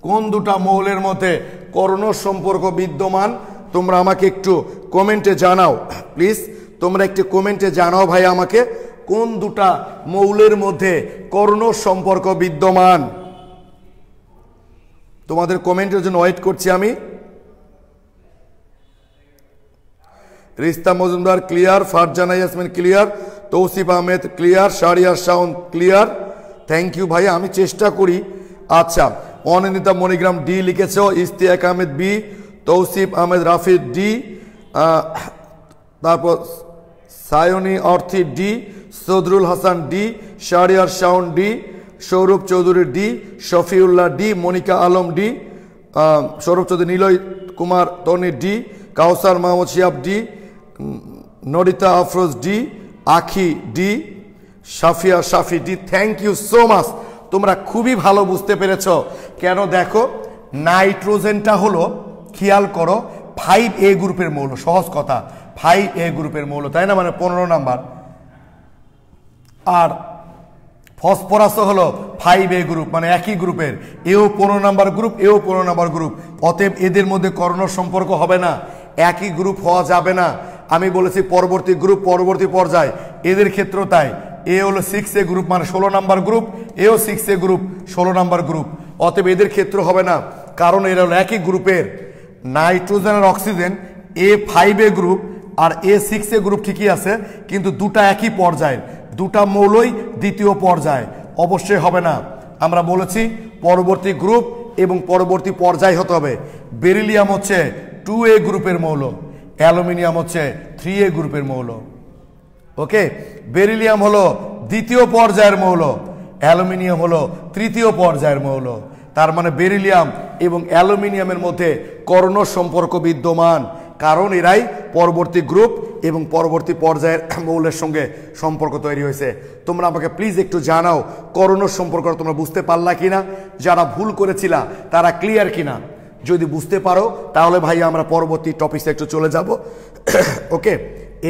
কোন দুটা মৌলের মধ্যে করণ সম্পর্ক বিদ্যমান? তোমরা আমাকে একটু কমেন্টে জানাও প্লিজ। তোমরা একটু কমেন্টে জানাও ভাই আমাকে কোন দুটা মৌলের মধ্যে করণ সম্পর্ক বিদ্যমান। তোমাদের কমেন্টের জন্য ওয়েট করছি আমি। Rista Majumdar clear, Farzana Yasmin clear, Tausif Ahmed clear, Shahriar Shaon clear. Thank you ভাইয়া, আমি চেষ্টা করি। আচ্ছা, অনিন্দিতা মণিগ্রাম ডি লিখেছ, ইস্তিয়াক আহমেদ বি, তৌসিফ আহমেদ রাফিদ ডি, তারপর Sayani Orthi D, Sadrul Hasan D, Shahriar Shaon D, Sourav Chowdhury D, Shafiullah D, Monika Alam D, Sourav Chowdhury, Niloy Kumar Toni D, Kawsar Mahmud Shiab D, Norita Afroz D, Akhi D, Safia Safi D. Thank you so much, তোমরা খুবই ভালো বুঝতে পেরেছ। কেন দেখো, নাইট্রোজেনটা হলো, খেয়াল করো, 5A গ্রুপের মৌল। সহজ কথা, 5A গ্রুপের মৌল, তাই না? মানে 15 নাম্বার। আর ফসফরাসও হলো 5A গ্রুপ, মানে একই গ্রুপের। এও 15 নাম্বার গ্রুপ, এও 15 নাম্বার গ্রুপ। অতএব এদের মধ্যে করণ সম্পর্ক হবে না, একই গ্রুপ হওয়া যাবে না। আমি বলেছি পরবর্তী গ্রুপ, পরবর্তী পর্যায়, এদের ক্ষেত্রেও তাই। এ হলো 6A গ্রুপ মানে 16 নাম্বার গ্রুপ, এও 6A গ্রুপ 16 নাম্বার গ্রুপ। অতএব এদের ক্ষেত্রে হবে না, কারণ এরা হলো একই গ্রুপের। নাইট্রোজেন আর অক্সিজেন A5A গ্রুপ আর A6A গ্রুপ ঠিকই আছে, কিন্তু দুটা একই পর্যায়ের, দুটা মৌলই দ্বিতীয় পর্যায়, অবশ্যই হবে না। আমরা বলেছি পরবর্তী গ্রুপ এবং পরবর্তী পর্যায় হতে হবে। বেরিলিয়াম হচ্ছে 2A গ্রুপের মৌল, অ্যালুমিনিয়াম হচ্ছে 3A গ্রুপের মৌল। ওকে, বেরিলিয়াম হলো দ্বিতীয় পর্যায়ের মৌল, অ্যালুমিনিয়াম হলো তৃতীয় পর্যায়ের মৌল। তার মানে বেরিলিয়াম এবং অ্যালুমিনিয়ামের মধ্যে করণ সম্পর্ক বিদ্যমান, কারণ এরাই পরবর্তী গ্রুপ এবং পরবর্তী পর্যায়ের মৌলের সঙ্গে সম্পর্ক তৈরি হয়েছে। তোমরা আমাকে প্লিজ একটু জানাও করণ সম্পর্ক তোমরা বুঝতে পারলা কিনা, যারা ভুল করেছিলা তারা ক্লিয়ার কিনা। যদি বুঝতে পারো তাহলে ভাই আমরা পরবর্তী টপিকে একটু চলে যাব। ওকে,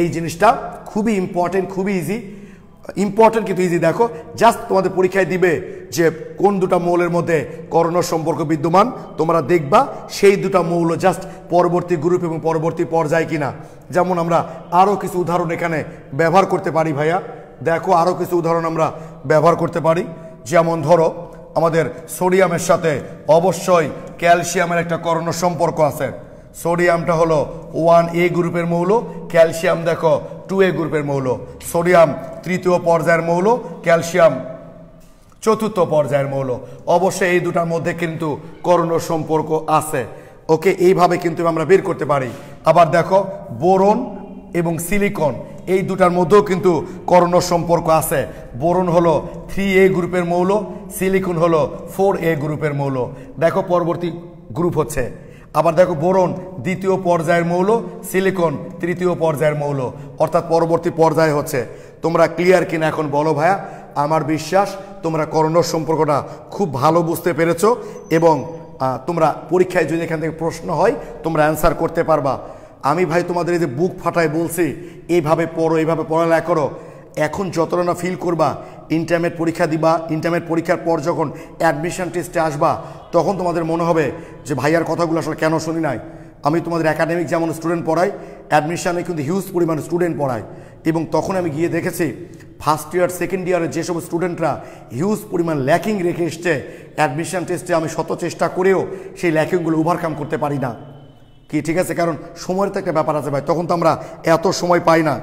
এই জিনিসটা খুবই ইম্পর্টেন্ট, খুবই ইম্পর্টেন্ট কিন্তু ইজি। দেখো, জাস্ট তোমাদের পরীক্ষায় দিবে যে কোন দুটা মৌলের মধ্যে করণ সম্পর্ক বিদ্যমান, তোমরা দেখবা সেই দুটা মৌল জাস্ট পরবর্তী গ্রুপ এবং পরবর্তী পর্যায় কিনা। যেমন আমরা আরও কিছু উদাহরণ এখানে ব্যবহার করতে পারি ভাইয়া। দেখো, আরও কিছু উদাহরণ আমরা ব্যবহার করতে পারি। যেমন ধরো, আমাদের সোডিয়ামের সাথে অবশ্যই ক্যালসিয়ামের একটা করণ সম্পর্ক আছে। সোডিয়ামটা হলো 1A গ্রুপের মৌল, ক্যালসিয়াম দেখো 2A গ্রুপের মৌল। সোডিয়াম তৃতীয় পর্যায়ের মৌল, ক্যালসিয়াম চতুর্থ পর্যায়ের মৌল। অবশ্যই এই দুটার মধ্যে কিন্তু করণ সম্পর্ক আছে। ওকে, এইভাবে কিন্তু আমরা বের করতে পারি। আবার দেখো, বোরন এবং সিলিকন এই দুটার মধ্যেও কিন্তু করণ সম্পর্ক আছে। বোরন হলো 3A গ্রুপের মৌল, সিলিকন হলো 4A গ্রুপের মৌল। দেখো, পরবর্তী গ্রুপ হচ্ছে। আবার দেখো বোরন দ্বিতীয় পর্যায়ের মৌল, সিলিকন তৃতীয় পর্যায়ের মৌল, অর্থাৎ পরবর্তী পর্যায়ে হচ্ছে। তোমরা ক্লিয়ার কিনা এখন বলো ভাইয়া? আমার বিশ্বাস তোমরা করোনার সম্পর্কটা খুব ভালো বুঝতে পেরেছো এবং তোমরা পরীক্ষায় যদি এখান থেকে প্রশ্ন হয় তোমরা অ্যান্সার করতে পারবা। আমি ভাই তোমাদের এই যে বুক ফাটায় বলছি এইভাবে পড়ো, এইভাবে পড়ালেখা করো, এখন যতটা না ফিল করবা ইন্টারমিডিয়েট পরীক্ষা দিবা, ইন্টারমিডিয়েট পরীক্ষার পর যখন অ্যাডমিশন টেস্টে আসবা তখন তোমাদের মনে হবে যে ভাইয়ার কথাগুলো আসলে কেন শুনি নাই। আমি তোমাদের একাডেমিক যেমন স্টুডেন্ট পড়াই, অ্যাডমিশনে কিন্তু হিউজ পরিমাণ স্টুডেন্ট পড়াই এবং তখন আমি গিয়ে দেখেছি ফার্স্ট ইয়ার সেকেন্ড ইয়ারের যেসব স্টুডেন্টরা হিউজ পরিমাণ ল্যাকিং রেখে এসছে অ্যাডমিশন টেস্টে আমি শত চেষ্টা করেও সেই ল্যাকিংগুলো ওভারকাম করতে পারি না। কি ঠিক আছে? কারণ সময়ের তো একটা ব্যাপার আছে ভাই, তখন তো আমরা এত সময় পাই না।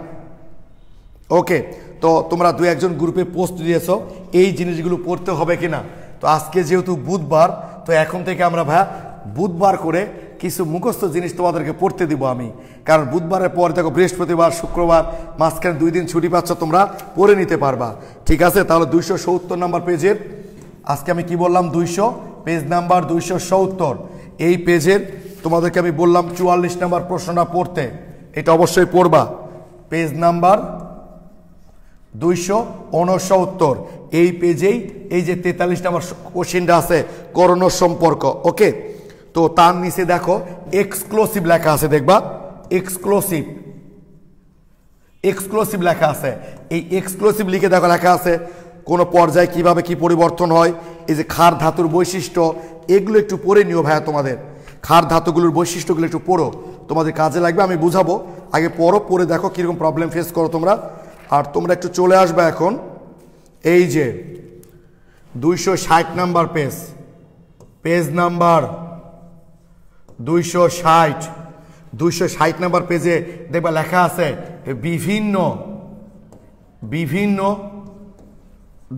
ওকে, তো তোমরা দু একজন গ্রুপে পোস্ট দিয়েছো এই জিনিসগুলো পড়তে হবে কিনা। তো আজকে যেহেতু বুধবার, তো এখন থেকে আমরা ভাইয়া বুধবার করে কিছু মুখস্থ জিনিস তোমাদেরকে পড়তে দিব আমি, কারণ বুধবারের পর দেখো বৃহস্পতিবার শুক্রবার মাঝখানে 2 দিন ছুটি পাচ্ছ, তোমরা পড়ে নিতে পারবা। ঠিক আছে, তাহলে 270 নাম্বার পেজের আজকে আমি কি বললাম 200 পেজ নাম্বার 270 এই পেজের তোমাদেরকে আমি বললাম 44 নাম্বার প্রশ্নটা পড়তে, এটা অবশ্যই পড়বা। পেজ নাম্বার 269 এই পেজেই এই যে 43 নাম্বার কোশ্চেনটা আছে করোনার সম্পর্ক। ওকে, তো তার নিচে দেখো এক্সক্লুসিভ লেখা আছে, দেখবা এক্সক্লুসিভ লেখা আছে। এই এক্সক্লুসিভ লিখে দেখো লেখা আছে কোন পর্যায়ে কিভাবে কি পরিবর্তন হয়, এই যে ক্ষার ধাতুর বৈশিষ্ট্য, এগুলো একটু পড়ে নিও ভাইয়া। তোমাদের ক্ষার ধাতুগুলোর বৈশিষ্ট্যগুলো একটু পড়ো, তোমাদের কাজে লাগবে, আমি বুঝাবো। আগে পড়ো, পড়ে দেখো কিরকম প্রবলেম ফেস করো তোমরা। আর তোমরা একটু চলে আসবে এখন এই যে 260 নাম্বার পেজ নাম্বার 260 নাম্বার পেজে দেখবা লেখা আছে বিভিন্ন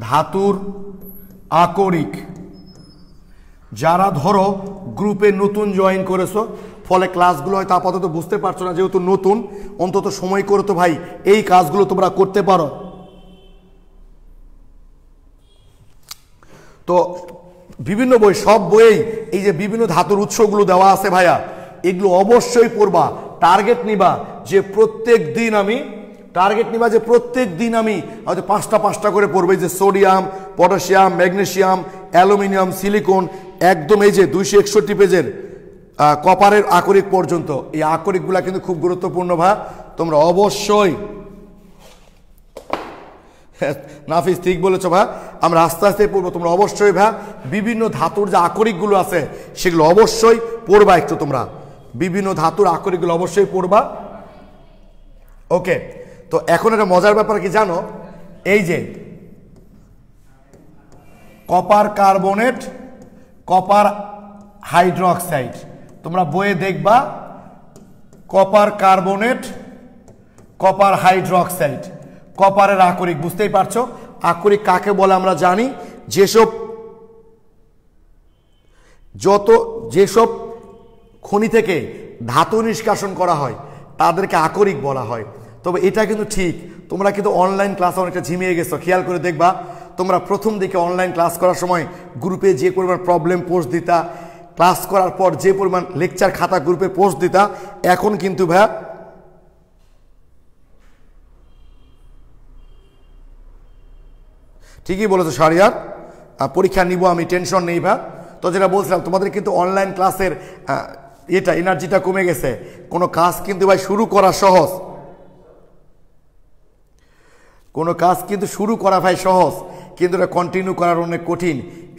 ধাতুর আকরিক। যারা ধরো গ্রুপে নতুন জয়েন করেছো, ফলে ক্লাসগুলো হয়তো আপাতত বুঝতে পারছো না, যেহেতু নতুন, অন্তত সময় করে তো ভাই এই কাজগুলো তোমরা করতে পারো। তো বিভিন্ন বই, সব বইয়েই এই যে বিভিন্ন ধাতুর উৎসগুলো দেওয়া আছে ভাইয়া, এগুলো অবশ্যই পড়বা। টার্গেট নিবা যে প্রত্যেক দিন আমি হয়তো 5টা করে পড়বো। এই যে sodium, potassium, magnesium, aluminium, silicon, একদম এই যে 261 পেজের কপারের আকরিক পর্যন্ত, এই আকরিকগুলা কিন্তু খুব গুরুত্বপূর্ণ ভাই, তোমরা অবশ্যই। নাফিস ঠিক বলেছো ভাই, আমরা আস্তে আস্তে পড়বো, তোমরা অবশ্যই ভাই বিভিন্ন ধাতুর যে আকরিকগুলো আছে সেগুলো অবশ্যই পড়বা একটু, তোমরা বিভিন্ন ধাতুর আকরিকগুলো অবশ্যই পড়বা। ওকে, তো এখন একটা মজার ব্যাপার কি জানো, এই যে কপার কার্বনেট, কপার হাইড্রোক্সাইড, তোমরা বইয়ে দেখবা কপার কার্বনেট, কপার হাইড্রোক্সাইড, কপারের আকরিক। বুঝতেই পারছো আকরিক কাকে বলে আমরা জানি, যেসব খনি থেকে ধাতু নিষ্কাশন করা হয় তাদেরকে আকরিক বলা হয়। তবে এটা কিন্তু ঠিক, তোমরা কিন্তু অনলাইন ক্লাসে অনেকটা ঝিমিয়ে গেছো, খেয়াল করে দেখবা তোমরা প্রথম দিকে অনলাইন ক্লাস করার সময় গ্রুপে যে পরিমাণ প্রবলেম পোস্ট দিতা, ক্লাস করার পর যে পরিমাণ লেকচার খাতা গ্রুপে পোস্ট দিতা, এখন কিন্তু ভাইয়া ঠিকই বলেছো শাহরিয়ার, পরীক্ষা নিব আমি, টেনশন নেই ভাই। তো যেটা বলছিলাম তোমাদের কিন্তু অনলাইন ক্লাসের এটা এনার্জিটা কমে গেছে, কোনো কাজ কিন্তু ভাই শুরু করা সহজ, কোনো কাজ কিন্তু শুরু করা ভাই সহজ, কিন্তু এটা কন্টিনিউ করার অনেক কঠিন।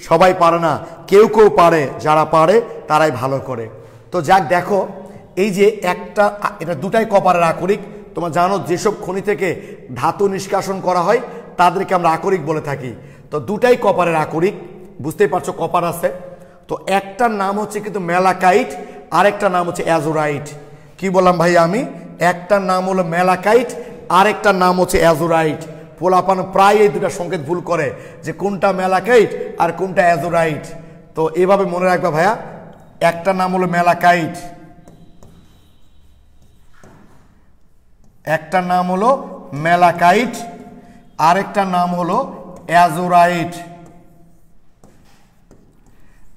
সবাই পারে না, কেউ পারে, যারা পারে তারাই ভালো করে। তো যাক দেখো এই যে এটা দুটাই কপারের আকরিক। তোমরা জানো যেসব খনি থেকে ধাতু নিষ্কাশন করা হয় তাদেরকে আমরা আকরিক বলে থাকি। তো দুটাই কপারের আকরিক, বুঝতেই পারছো কপার আছে। তো একটার নাম হচ্ছে কিন্তু ম্যালাকাইট, আরেকটা নাম হচ্ছে অ্যাজোরাইট। কি বললাম ভাই আমি? একটার নাম হলো ম্যালাকাইট, আরেকটার নাম হচ্ছে অ্যাজোরাইট। পোলাপান প্রায় এই দুটা সংকেত ভুল করে যে কোনটা ম্যালাকাইট আর কোনটা অ্যাজোরাইট। তো এভাবে মনে রাখবা ভাইয়া, একটার নাম হলো ম্যালাকাইট, একটার নাম হলো ম্যালাকাইট, আরেকটার নাম হলো অ্যাজোরাইট।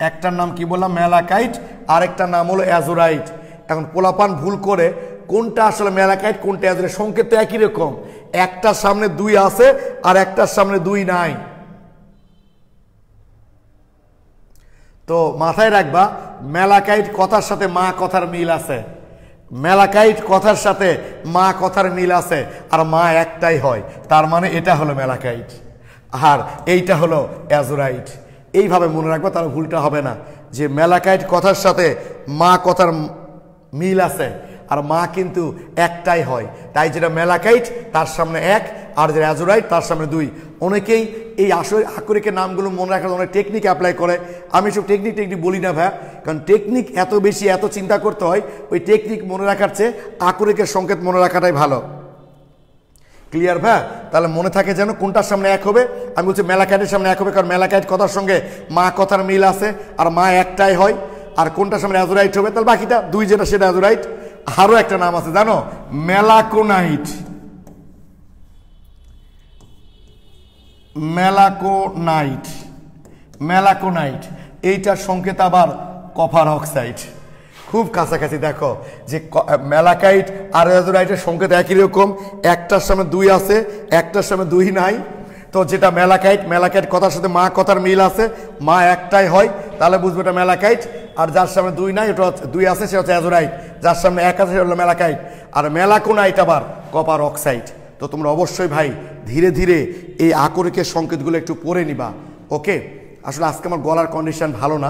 একটার নাম কি বললাম ম্যালাকাইট, আরেকটার নাম হলো অ্যাজোরাইট। এখন পোলাপান ভুল করে কোনটা আসলে ম্যালাকাইট কোনটা অ্যাজোরাইট, সংকেত তো একই রকম, একটার সামনে 2 আছে আর একটার সামনে 2 নাই। তো মাথায় রাখবা ম্যালাকাইট কথার সাথে মা কথার মিল আছে, ম্যালাকাইট কথার সাথে মা কথার মিল আছে, আর মা একটাই হয়, তার মানে এটা হলো ম্যালাকাইট আর এইটা হলো অ্যাজোরাইট। এইভাবে মনে রাখবা, তার ভুলটা হবে না যে ম্যালাকাইট কথার সাথে মা কথার মিল আছে আর মা কিন্তু একটাই হয়, তাই যেটা ম্যালাকাইট তার সামনে 1 আর যেটা অ্যাজোরাইট তার সামনে 2। অনেকেই এই আসলে আকরিকের নামগুলো মনে রাখার অনেক টেকনিক অ্যাপ্লাই করে, আমি সব টেকনিক বলি না ভাই, কারণ টেকনিক এত বেশি এত চিন্তা করতে হয়, ওই টেকনিক মনে রাখার চেয়ে আকরিকের সংকেত মনে রাখাটাই ভালো। ক্লিয়ার ভাই? তাহলে মনে থাকে যেন কোনটার সামনে 1 হবে, আমি বলছি ম্যালাকাইটের সামনে 1 হবে, কারণ ম্যালাকাইট কথার সঙ্গে মা কথার মিল আছে আর মা একটাই হয়। আর কোনটার সামনে অ্যাজোরাইট হবে, তাহলে বাকিটা 2 যেটা সেটা অ্যাজোরাইট। আরও একটা নাম আছে জানো, মেলাকোনাইট। মেলাকোনাইট, মেলাকোনাইট এইটার সংকেত আবার কপার অক্সাইড। খুব কাছাকাছি, দেখো যে ম্যালাকাইট আর অ্যাজোরাইটের সংকেত একই রকম, একটার সামনে 2 আছে একটার সামনে 2 নাই। তো যেটা ম্যালাকাইট, ম্যালাকাইট কথার সাথে মা কথার মিল আছে, মা একটাই হয়, তাহলে বুঝবো এটা ম্যালাকাইট। আর যার সামনে 2 নাই, ওটা 2 আছে সে হচ্ছে অ্যাজোরাইট, যার সামনে 1 আছে সেটা হলো ম্যালাকাইট। আর মেলাকোনাইট আবার কপার অক্সাইড। তো তোমরা অবশ্যই ভাই ধীরে ধীরে এই আকরিকের সংকেতগুলো একটু পড়ে নিবা, ওকে? আসলে আজকে আমার গলার কন্ডিশন ভালো না,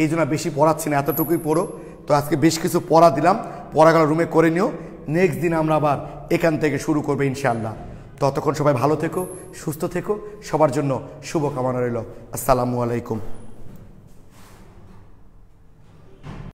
এই জন্য বেশি পড়াচ্ছি না, এতটুকুই পড়ো। তো আজকে বেশ কিছু পড়া দিলাম, পড়াগুলো রুমে করে নিও, নেক্সট দিন আমরা আবার এখান থেকে শুরু করবো ইনশাআল্লাহ। ততক্ষণ সবাই ভালো থেকো, সুস্থ থেকো, সবার জন্য শুভকামনা রইল। আসসালামু আলাইকুম।